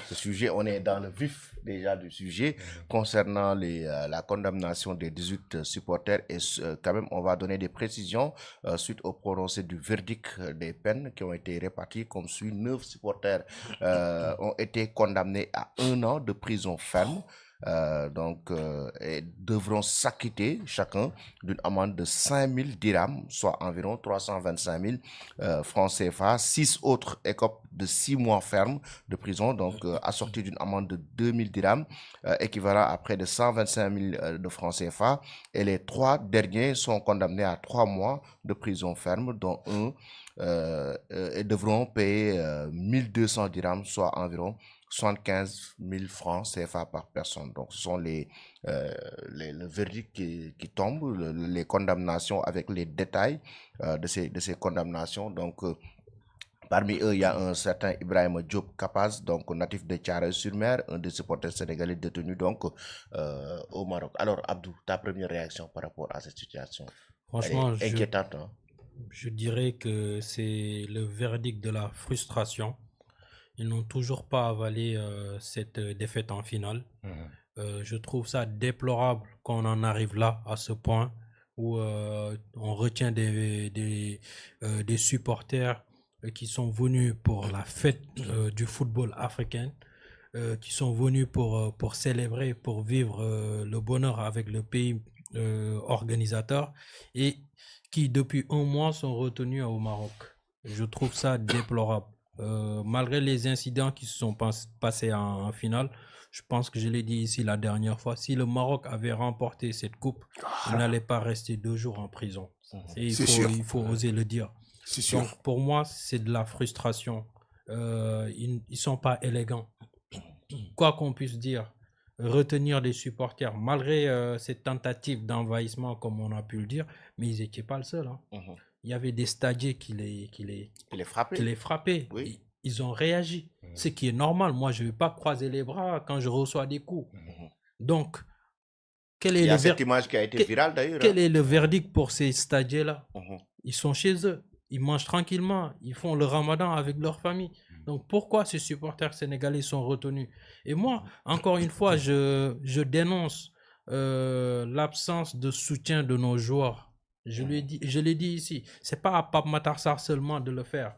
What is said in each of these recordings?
ce sujet. On est dans le vif déjà du sujet concernant la condamnation des 18 supporters et quand même on va donner des précisions suite au prononcé du verdict des peines qui ont été réparties comme suit. 9 supporters ont été condamnés à 1 an de prison ferme. Et devront s'acquitter chacun d'une amende de 5 000 dirhams, soit environ 325 000 francs CFA. 6 autres écopent de 6 mois ferme de prison, donc assortis d'une amende de 2 000 dirhams, équivalent à près de 125 000 de francs CFA. Et les 3 derniers sont condamnés à 3 mois de prison ferme, dont un et devront payer 1200 dirhams, soit environ 75 000 francs CFA par personne. Donc, ce sont le verdict qui tombe, les condamnations avec les détails de ces condamnations. Donc, parmi eux, il y a un certain Ibrahim Diop Kapaz, donc natif de Thiaroye-sur-Mer, un des supporters sénégalais détenus donc au Maroc. Alors, Abdou, ta première réaction par rapport à cette situation? Franchement, elle est inquiétante, hein? Je dirais que c'est le verdict de la frustration. Ils n'ont toujours pas avalé cette défaite en finale. Je trouve ça déplorable qu'on en arrive là, à ce point, où on retient des supporters qui sont venus pour la fête du football africain, qui sont venus pour célébrer, pour vivre le bonheur avec le pays organisateur, et qui depuis 1 mois sont retenus au Maroc. Je trouve ça déplorable. Malgré les incidents qui se sont passés en finale, je pense que je l'ai dit ici la dernière fois, si le Maroc avait remporté cette coupe, il n'allait pas rester 2 jours en prison. Et il faut oser le dire. Donc pour moi, c'est de la frustration. Ils ne sont pas élégants. Quoi qu'on puisse dire, retenir des supporters, malgré cette tentative d'envahissement, comme on a pu le dire, mais ils n'étaient pas le seul. Hein. Il y avait des stadiers qui les frappaient. Oui. Ils ont réagi, ce qui est normal. Moi, je ne vais pas croiser les bras quand je reçois des coups. Donc, quel est cette image qui a été virale d'ailleurs. Quel est le verdict pour ces stadiers-là? Ils sont chez eux, ils mangent tranquillement, ils font le ramadan avec leur famille. Donc, pourquoi ces supporters sénégalais sont retenus? Et moi, encore une fois, je dénonce l'absence de soutien de nos joueurs. Je l'ai dit ici, c'est pas à Pape Matar Sarr seulement de le faire.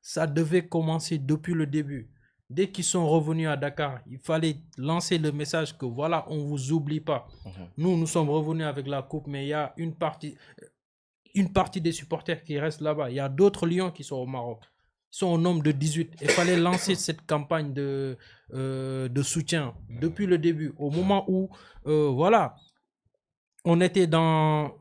Ça devait commencer depuis le début. Dès qu'ils sont revenus à Dakar, il fallait lancer le message que voilà, on ne vous oublie pas. Nous sommes revenus avec la coupe, mais il y a une partie des supporters qui restent là-bas. Il y a d'autres lions qui sont au Maroc. Ils sont au nombre de 18. Il fallait lancer cette campagne de soutien depuis le début, au moment où voilà, on était dans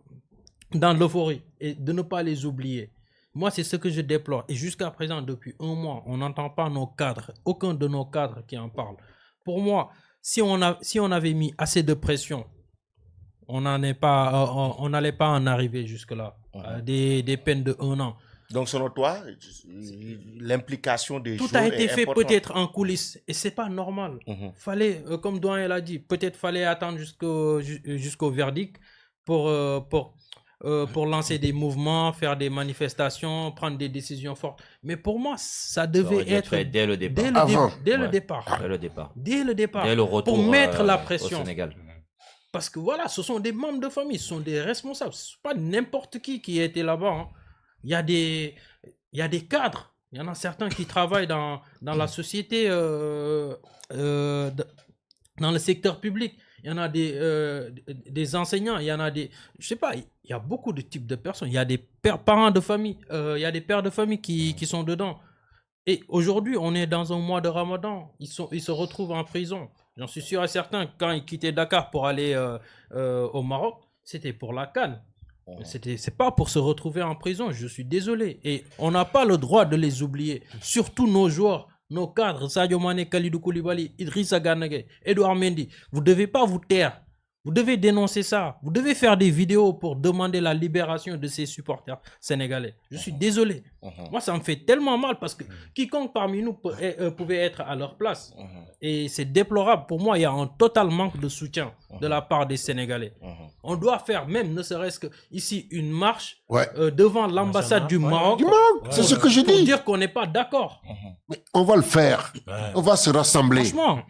l'euphorie, et de ne pas les oublier. Moi, c'est ce que je déplore. Et jusqu'à présent, depuis 1 mois, on n'entend pas nos cadres, aucun de nos cadres qui en parle. Pour moi, si on avait mis assez de pression, on n'allait pas en arriver jusque-là. Des peines de 1 an. Donc, selon toi, l'implication des joueurs tout a été fait importante. Peut-être en coulisses, et c'est pas normal. Fallait, comme Doyen l'a dit, peut-être fallait attendre jusqu'au verdict pour lancer des mouvements, faire des manifestations, prendre des décisions fortes. Mais pour moi, ça devait être fait dès le départ. Dès le départ. Dès le retour pour mettre la pression. au Sénégal. Parce que voilà, ce sont des membres de famille, ce sont des responsables. Ce n'est pas n'importe qui a été là-bas. Hein. Il y a des cadres. Il y en a certains qui travaillent dans la société, dans le secteur public. Il y en a des enseignants, il y en a des... Je sais pas, il y a beaucoup de types de personnes. Il y a des parents de famille, il y a des pères de famille qui sont dedans. Et aujourd'hui, on est dans un mois de Ramadan. Ils se retrouvent en prison. J'en suis sûr et certain, quand ils quittaient Dakar pour aller au Maroc, c'était pour la CAN. C'est pas pour se retrouver en prison, je suis désolé. Et on n'a pas le droit de les oublier. Surtout nos joueurs, nos cadres, Sadio Mané, Kalidou Koulibaly, Idrissa Gana Gueye, Edouard Mendy. Vous ne devez pas vous taire. Vous devez dénoncer ça. Vous devez faire des vidéos pour demander la libération de ces supporters sénégalais. Je suis désolé. Moi, ça me fait tellement mal parce que quiconque parmi nous pouvait être à leur place. Et c'est déplorable. Pour moi, il y a un total manque de soutien de la part des Sénégalais. On doit faire même, ne serait-ce que ici, une marche devant l'ambassade du Maroc. C'est ce que je dis. Pour dire qu'on n'est pas d'accord. Mais on va le faire. On va se rassembler. Franchement.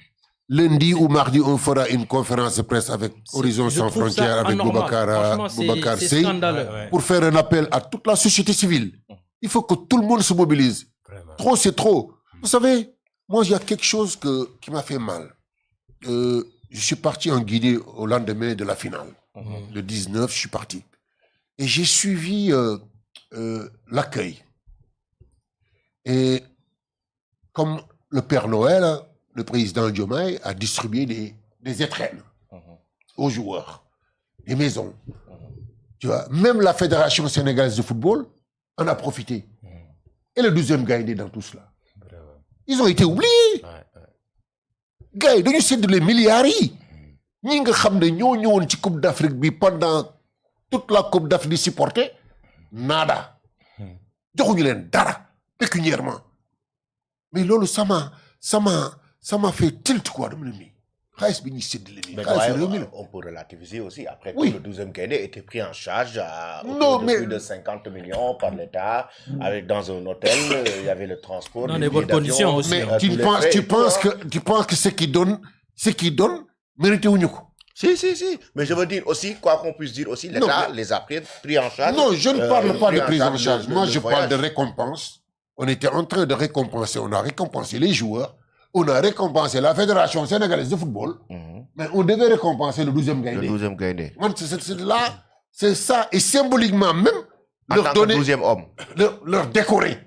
Lundi ou mardi, on fera une conférence de presse avec Horizon Sans Frontières, avec Boubacar Sey, pour faire un appel à toute la société civile. Il faut que tout le monde se mobilise. Vraiment. Trop, c'est trop. Vous savez, moi, il y a quelque chose qui m'a fait mal. Je suis parti en Guinée au lendemain de la finale. Le 19, je suis parti. Et j'ai suivi l'accueil. Et comme le Père Noël, le président Diomaye a distribué des étrennes aux joueurs, des maisons. Tu vois, même la Fédération sénégalaise de football en a profité. Et le 12e Gaïndé dans tout cela. Ils ont été oubliés. Gaïndé, nous sommes les milliards. Nous avons une Coupe d'Afrique pendant toute la Coupe d'Afrique supportée. Nada. Nous avons dara, pécuniairement. Mais là, ça m'a fait tilt quoi. Mais on peut relativiser aussi. Après que le 12e Gaïndé était pris en charge à plus de 50 millions par l'État, dans un hôtel, il y avait le transport. Dans des bonnes conditions aussi. Mais tu penses que ce qu'ils donnent, méritent ou non? Si. Mais je veux dire aussi, quoi qu'on puisse dire aussi, l'État les a pris en charge. Non, je ne parle pas de prise en charge. Moi, je parle de récompense. On était en train de récompenser. On a récompensé les joueurs. On a récompensé la Fédération sénégalaise de football, mais on devait récompenser le 12e Gaïndé. Le 12e Gaïndé. C'est ça, et symboliquement même, leur donner, 12e homme. Leur décorer.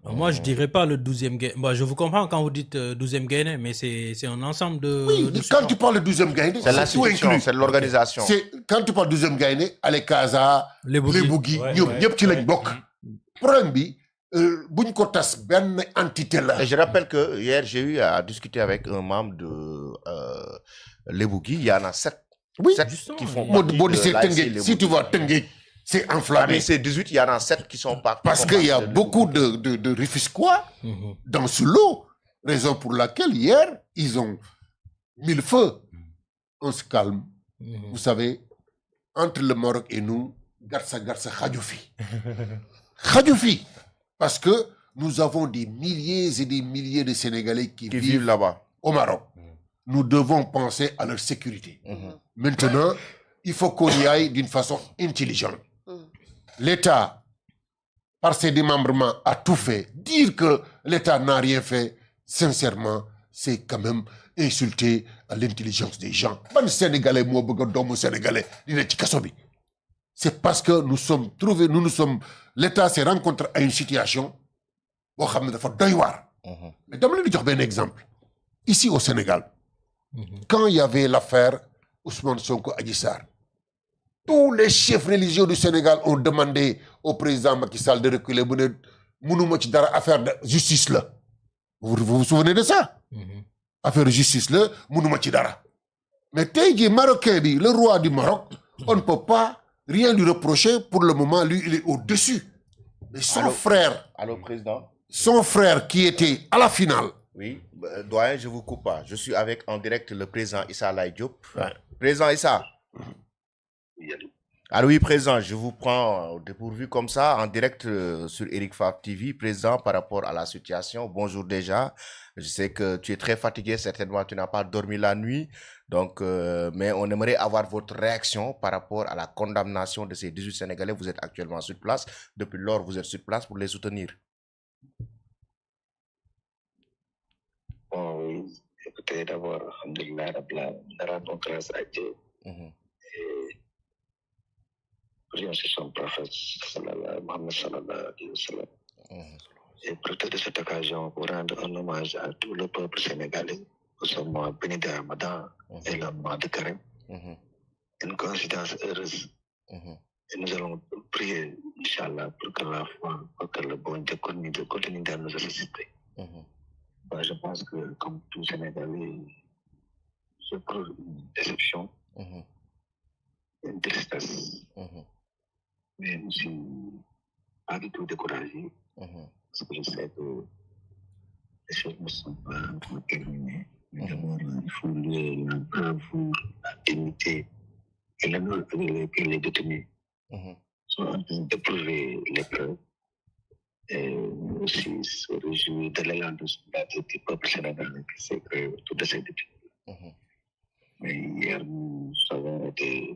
Moi, je ne dirais pas le 12e Gaïndé. Bon, je vous comprends quand vous dites 12e Gaïndé, mais c'est un ensemble de... Oui, quand tu parles de 12e Gaïndé, c'est l'institution, c'est l'organisation. Quand tu parles de 12e Gaïndé, les Casa, les Bougui, problème bi, et je rappelle que hier, j'ai eu à discuter avec un membre de Lebougui. Il y en a 7. Oui, 7 qui font partie si tu vois Tengué, c'est enflammé. Parmi ces 18, il y en a 7 qui sont partis. Parce qu'il y a beaucoup de Rufisquois dans ce lot. Raison pour laquelle, hier, ils ont mis le feu. On se calme. Vous savez, entre le Maroc et nous, Garça Khadjoufi. Khadjoufi. Parce que nous avons des milliers et des milliers de Sénégalais qui vivent là-bas au Maroc. Nous devons penser à leur sécurité. Maintenant, il faut qu'on y aille d'une façon intelligente. L'État, par ses démembrements, a tout fait. Dire que l'État n'a rien fait, sincèrement, c'est quand même insulter à l'intelligence des gens. C'est parce que l'État s'est rencontré à une situation où il faut doyar. Mais donne-moi un exemple. Ici au Sénégal, quand il y avait l'affaire Ousmane Sonko Adji Sarr, tous les chefs religieux du Sénégal ont demandé au président Macky Sall de reculer. Affaire de justice là. Vous vous souvenez de ça? Affaire de justice là, mais Taïdi Marocain, le roi du Maroc, on ne peut pas rien lui reprocher. Pour le moment, lui, il est au-dessus. Mais son frère... Allô, président? Son frère qui était à la finale. Oui, doyen, je vous coupe pas. Je suis avec en direct le président Issa Laye Diop. Président Issa. Alors oui, président, je vous prends au dépourvu comme ça, en direct sur Eric Favre TV. Président, par rapport à la situation, bonjour déjà. Je sais que tu es très fatigué, certainement tu n'as pas dormi la nuit. Donc, mais on aimerait avoir votre réaction par rapport à la condamnation de ces 18 Sénégalais. Vous êtes actuellement sur place. Depuis lors, vous êtes sur place pour les soutenir. Bon, oui. Écoutez, d'abord, alhamdulillah, nous rendons grâce à Dieu. Et prions sur son prophète, Mohammed sallallahu alayhi wa sallam. Et profiter de cette occasion pour rendre un hommage à tout le peuple sénégalais pour ce mois béni de Ramadan et le mois de Carême. Une coïncidence heureuse. Et nous allons prier, Inch'Allah, pour que la foi, pour que le bon Dieu continue de nous assister. Je pense que, comme tout Sénégalais, je trouve une déception une tristesse. Mais je ne suis pas du tout découragé. Parce que je sais que les choses ne sont pas encore terminées. Mais d'abord, il faut louer la bravoure, la dignité et l'honneur avec lesquels les détenus sont en train d'éprouver l'épreuve. Et aussi se réjouir de l'élan de solidarité du peuple sénégalais qui s'est créé autour de ces détenus. Mais hier, nous avons été